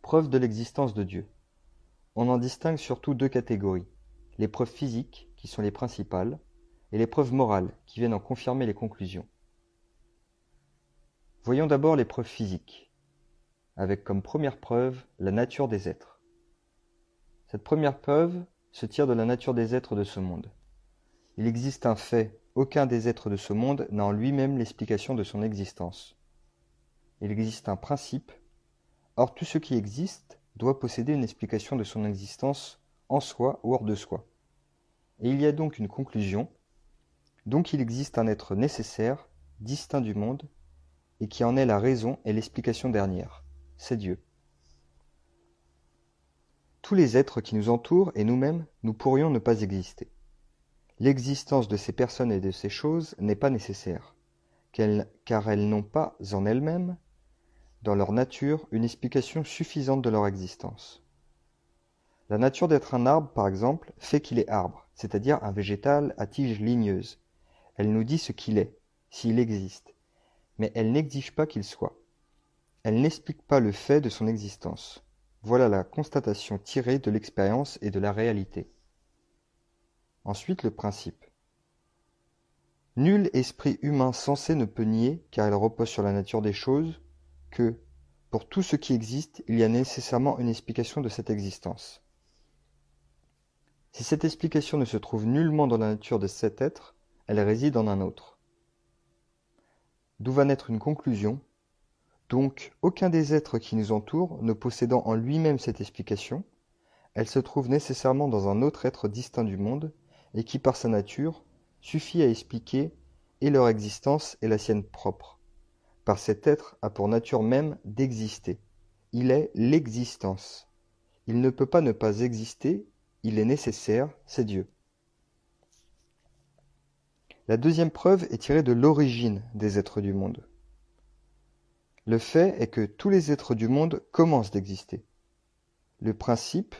Preuve de l'existence de Dieu. On en distingue surtout deux catégories, les preuves physiques, qui sont les principales, et les preuves morales, qui viennent en confirmer les conclusions. Voyons d'abord les preuves physiques, avec comme première preuve la nature des êtres. Cette première preuve se tire de la nature des êtres de ce monde. Il existe un fait, aucun des êtres de ce monde n'a en lui-même l'explication de son existence. Il existe un principe, or tout ce qui existe doit posséder une explication de son existence en soi ou hors de soi. Et il y a donc une conclusion, donc il existe un être nécessaire, distinct du monde, et qui en est la raison et l'explication dernière, c'est Dieu. Tous les êtres qui nous entourent et nous-mêmes, nous pourrions ne pas exister. L'existence de ces personnes et de ces choses n'est pas nécessaire, car elles n'ont pas en elles-mêmes, dans leur nature, une explication suffisante de leur existence. La nature d'être un arbre, par exemple, fait qu'il est arbre, c'est-à-dire un végétal à tige ligneuse. Elle nous dit ce qu'il est, s'il existe, mais elle n'exige pas qu'il soit. Elle n'explique pas le fait de son existence. Voilà la constatation tirée de l'expérience et de la réalité. Ensuite, le principe. Nul esprit humain sensé ne peut nier, car il repose sur la nature des choses, que, pour tout ce qui existe, il y a nécessairement une explication de cette existence. Si cette explication ne se trouve nullement dans la nature de cet être, elle réside en un autre. D'où va naître une conclusion. Donc, aucun des êtres qui nous entourent ne possédant en lui-même cette explication, elle se trouve nécessairement dans un autre être distinct du monde, et qui par sa nature, suffit à expliquer et leur existence et la sienne propre. Par cet être a pour nature même d'exister. Il est l'existence. Il ne peut pas ne pas exister, il est nécessaire, c'est Dieu. La deuxième preuve est tirée de l'origine des êtres du monde. Le fait est que tous les êtres du monde commencent d'exister. Le principe,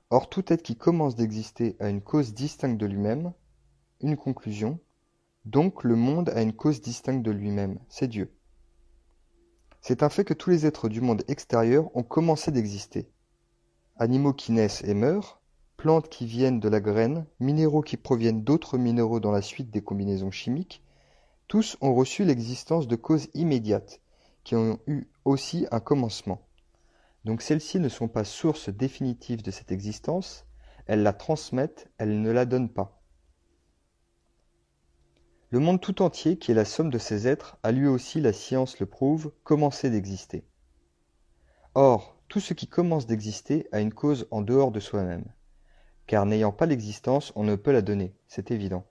or tout être qui commence d'exister a une cause distincte de lui-même, une conclusion, donc le monde a une cause distincte de lui-même, c'est Dieu. C'est un fait que tous les êtres du monde extérieur ont commencé d'exister. Animaux qui naissent et meurent, plantes qui viennent de la graine, minéraux qui proviennent d'autres minéraux dans la suite des combinaisons chimiques, tous ont reçu l'existence de causes immédiates, qui ont eu aussi un commencement. Donc celles-ci ne sont pas source définitive de cette existence, elles la transmettent, elles ne la donnent pas. Le monde tout entier, qui est la somme de ces êtres, a lui aussi, la science le prouve, commencé d'exister. Or, tout ce qui commence d'exister a une cause en dehors de soi-même, car n'ayant pas l'existence, on ne peut la donner, c'est évident.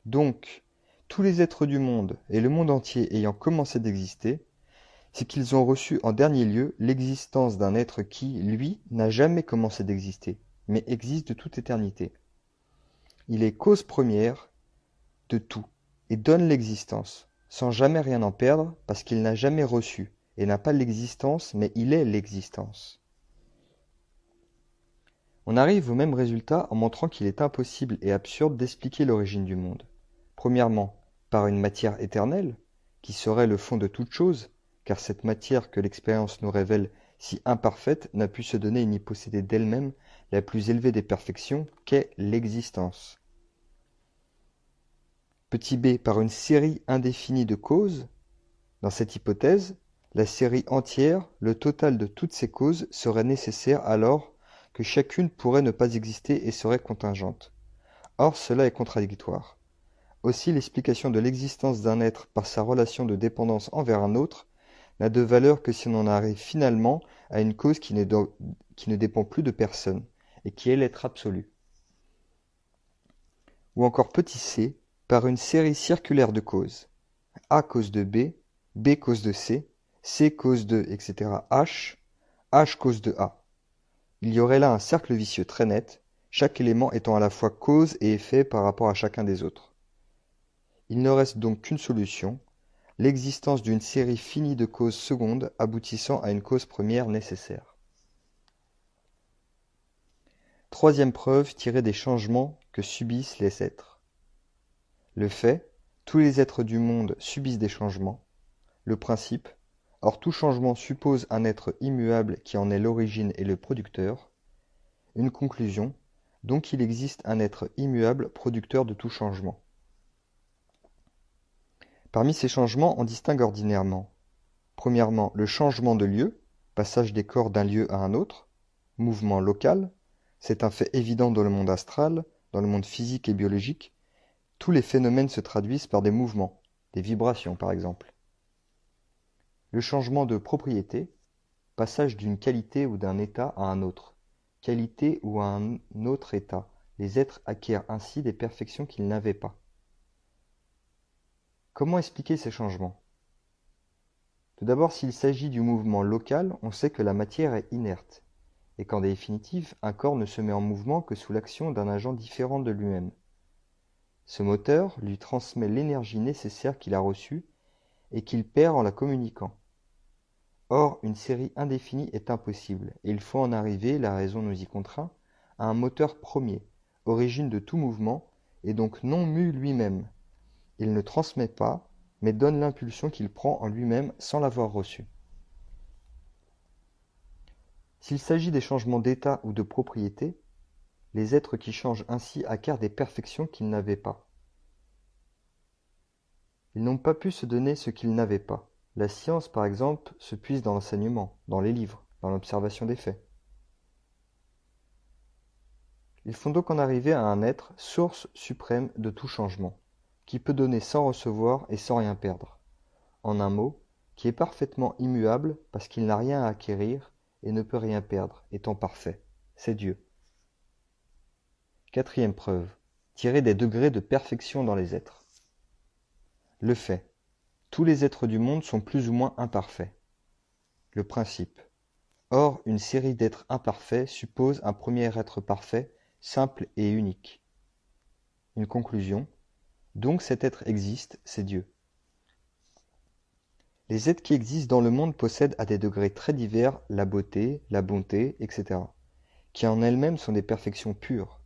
Donc, tous les êtres du monde et le monde entier ayant commencé d'exister, c'est qu'ils ont reçu en dernier lieu l'existence d'un être qui, lui, n'a jamais commencé d'exister, mais existe de toute éternité. Il est cause première de tout, et donne l'existence, sans jamais rien en perdre, parce qu'il n'a jamais reçu, et n'a pas l'existence, mais il est l'existence. On arrive au même résultat en montrant qu'il est impossible et absurde d'expliquer l'origine du monde. Premièrement, par une matière éternelle, qui serait le fond de toute chose, car cette matière que l'expérience nous révèle si imparfaite n'a pu se donner ni posséder d'elle-même la plus élevée des perfections qu'est l'existence. Petit b par une série indéfinie de causes. Dans cette hypothèse, la série entière, le total de toutes ces causes, serait nécessaire alors que chacune pourrait ne pas exister et serait contingente. Or cela est contradictoire. Aussi l'explication de l'existence d'un être par sa relation de dépendance envers un autre n'a de valeur que si on en arrive finalement à une cause qui ne dépend plus de personne, et qui est l'être absolu. Ou encore petit c, par une série circulaire de causes. A cause de B, B cause de C cause de, etc. H cause de A. Il y aurait là un cercle vicieux très net, chaque élément étant à la fois cause et effet par rapport à chacun des autres. Il ne reste donc qu'une solution, l'existence d'une série finie de causes secondes aboutissant à une cause première nécessaire. Troisième preuve tirée des changements que subissent les êtres. Le fait, tous les êtres du monde subissent des changements. Le principe, Or tout changement suppose un être immuable qui en est l'origine et le producteur. Une conclusion, donc il existe un être immuable producteur de tout changement. Parmi ces changements, on distingue ordinairement, premièrement, le changement de lieu, passage des corps d'un lieu à un autre, mouvement local, c'est un fait évident dans le monde astral, dans le monde physique et biologique. Tous les phénomènes se traduisent par des mouvements, des vibrations par exemple. Le changement de propriété, passage d'une qualité ou d'un état à un autre, qualité ou à un autre état. Les êtres acquièrent ainsi des perfections qu'ils n'avaient pas. Comment expliquer ces changements? Tout d'abord, s'il s'agit du mouvement local, on sait que la matière est inerte, et qu'en définitive, un corps ne se met en mouvement que sous l'action d'un agent différent de lui-même. Ce moteur lui transmet l'énergie nécessaire qu'il a reçue et qu'il perd en la communiquant. Or, une série indéfinie est impossible, et il faut en arriver, la raison nous y contraint, à un moteur premier, origine de tout mouvement, et donc non mu lui-même. Il ne transmet pas, mais donne l'impulsion qu'il prend en lui-même sans l'avoir reçue. S'il s'agit des changements d'état ou de propriété, les êtres qui changent ainsi acquièrent des perfections qu'ils n'avaient pas. Ils n'ont pas pu se donner ce qu'ils n'avaient pas. La science, par exemple, se puise dans l'enseignement, dans les livres, dans l'observation des faits. Il faut donc en arriver à un être, source suprême de tout changement, qui peut donner sans recevoir et sans rien perdre. En un mot, qui est parfaitement immuable parce qu'il n'a rien à acquérir et ne peut rien perdre, étant parfait. C'est Dieu. Quatrième preuve, tirer des degrés de perfection dans les êtres. Le fait. Tous les êtres du monde sont plus ou moins imparfaits. Le principe. Or, une série d'êtres imparfaits suppose un premier être parfait, simple et unique. Une conclusion. Donc cet être existe, c'est Dieu. Les êtres qui existent dans le monde possèdent à des degrés très divers la beauté, la bonté, etc., qui en elles-mêmes sont des perfections pures.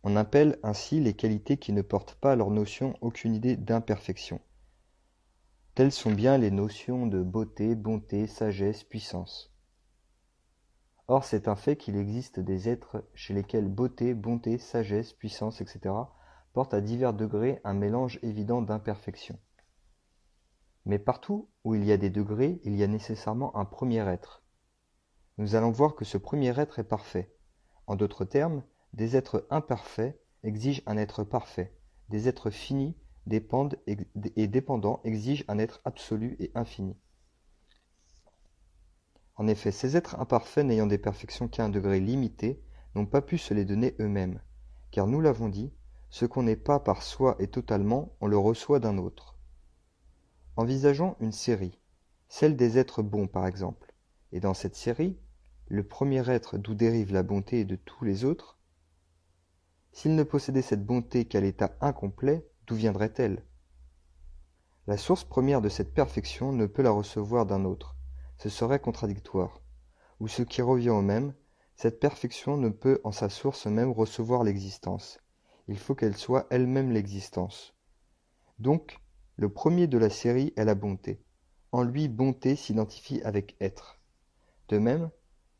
On appelle ainsi les qualités qui ne portent pas à leur notion aucune idée d'imperfection. Telles sont bien les notions de beauté, bonté, sagesse, puissance. Or c'est un fait qu'il existe des êtres chez lesquels beauté, bonté, sagesse, puissance, etc. portent à divers degrés un mélange évident d'imperfection. Mais partout où il y a des degrés, il y a nécessairement un premier être. Nous allons voir que ce premier être est parfait. En d'autres termes, des êtres imparfaits exigent un être parfait. Des êtres finis et dépendants exigent un être absolu et infini. En effet, ces êtres imparfaits n'ayant des perfections qu'à un degré limité n'ont pas pu se les donner eux-mêmes, car nous l'avons dit, ce qu'on n'est pas par soi et totalement, on le reçoit d'un autre. Envisageons une série, celle des êtres bons par exemple, et dans cette série, le premier être d'où dérive la bonté de tous les autres, s'il ne possédait cette bonté qu'à l'état incomplet, d'où viendrait-elle? La source première de cette perfection ne peut la recevoir d'un autre, ce serait contradictoire. Ou ce qui revient au même, cette perfection ne peut en sa source même recevoir l'existence. Il faut qu'elle soit elle-même l'existence. Donc, le premier de la série est la bonté. En lui, bonté s'identifie avec être. De même,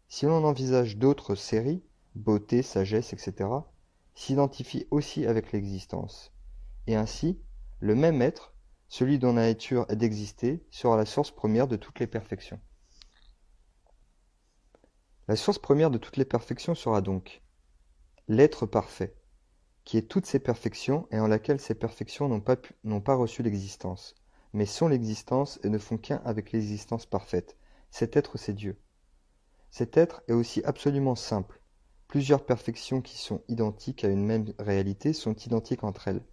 si l'on envisage d'autres séries, beauté, sagesse, etc., s'identifie aussi avec l'existence. Et ainsi, le même être, celui dont la nature est d'exister, sera la source première de toutes les perfections. La source première de toutes les perfections sera donc l'être parfait, qui est toutes ces perfections et en laquelle ces perfections n'ont pas reçu l'existence, mais sont l'existence et ne font qu'un avec l'existence parfaite. Cet être, c'est Dieu. Cet être est aussi absolument simple. Plusieurs perfections qui sont identiques à une même réalité sont identiques entre elles.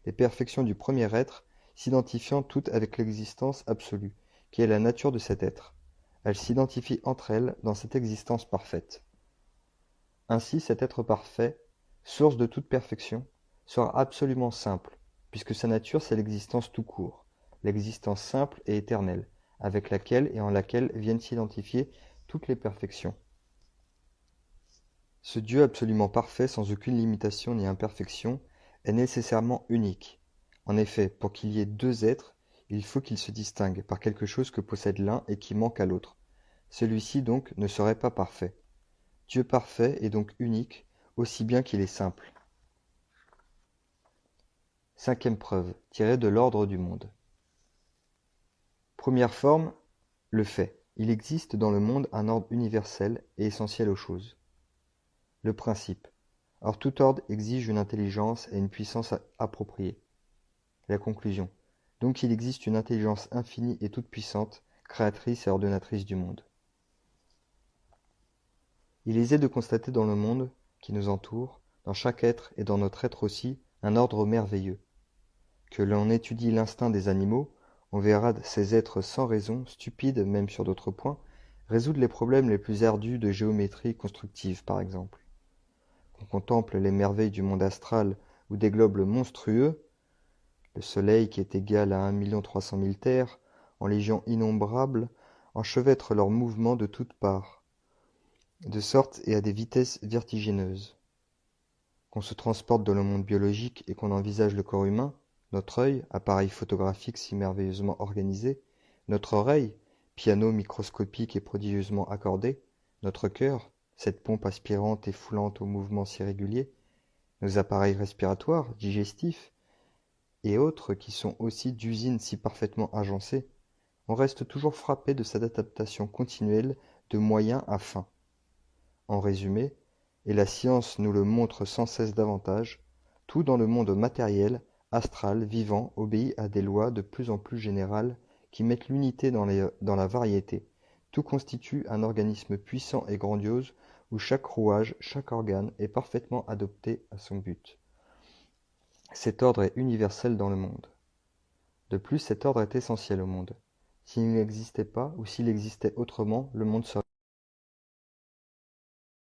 Les perfections du premier être s'identifiant toutes avec l'existence absolue, qui est la nature de cet être. Elles s'identifient entre elles dans cette existence parfaite. Ainsi cet être parfait, source de toute perfection, sera absolument simple, puisque sa nature c'est l'existence tout court, l'existence simple et éternelle, avec laquelle et en laquelle viennent s'identifier toutes les perfections. Ce Dieu absolument parfait, sans aucune limitation ni imperfection, est nécessairement unique. En effet, pour qu'il y ait deux êtres, Il faut qu'il se distingue par quelque chose que possède l'un et qui manque à l'autre. Celui-ci donc ne serait pas parfait. Dieu parfait est donc unique, aussi bien qu'il est simple. Cinquième preuve, tirée de l'ordre du monde. Première forme, le fait. Il existe dans le monde un ordre universel et essentiel aux choses. Le principe. Or tout ordre exige une intelligence et une puissance appropriée. La conclusion. Donc il existe une intelligence infinie et toute-puissante, créatrice et ordonnatrice du monde. Il est aisé de constater dans le monde qui nous entoure, dans chaque être et dans notre être aussi, un ordre merveilleux. Que l'on étudie l'instinct des animaux, on verra ces êtres sans raison, stupides même sur d'autres points, résoudre les problèmes les plus ardus de géométrie constructive par exemple. Qu'on contemple les merveilles du monde astral ou des globes monstrueux, le soleil qui est égal à 1 300 000 terres, en légions innombrables, enchevêtrent leurs mouvements de toutes parts, de sorte et à des vitesses vertigineuses. Qu'on se transporte dans le monde biologique et qu'on envisage le corps humain, notre œil, appareil photographique si merveilleusement organisé, notre oreille, piano microscopique et prodigieusement accordé, notre cœur, cette pompe aspirante et foulante aux mouvements si réguliers, nos appareils respiratoires, digestifs, et autres qui sont aussi d'usines si parfaitement agencées, on reste toujours frappé de cette adaptation continuelle de moyens à fins. En résumé, et la science nous le montre sans cesse davantage, tout dans le monde matériel, astral, vivant, obéit à des lois de plus en plus générales qui mettent l'unité dans la variété. Tout constitue un organisme puissant et grandiose où chaque rouage, chaque organe est parfaitement adapté à son but. Cet ordre est universel dans le monde. De plus, cet ordre est essentiel au monde. S'il n'existait pas ou s'il existait autrement, le monde serait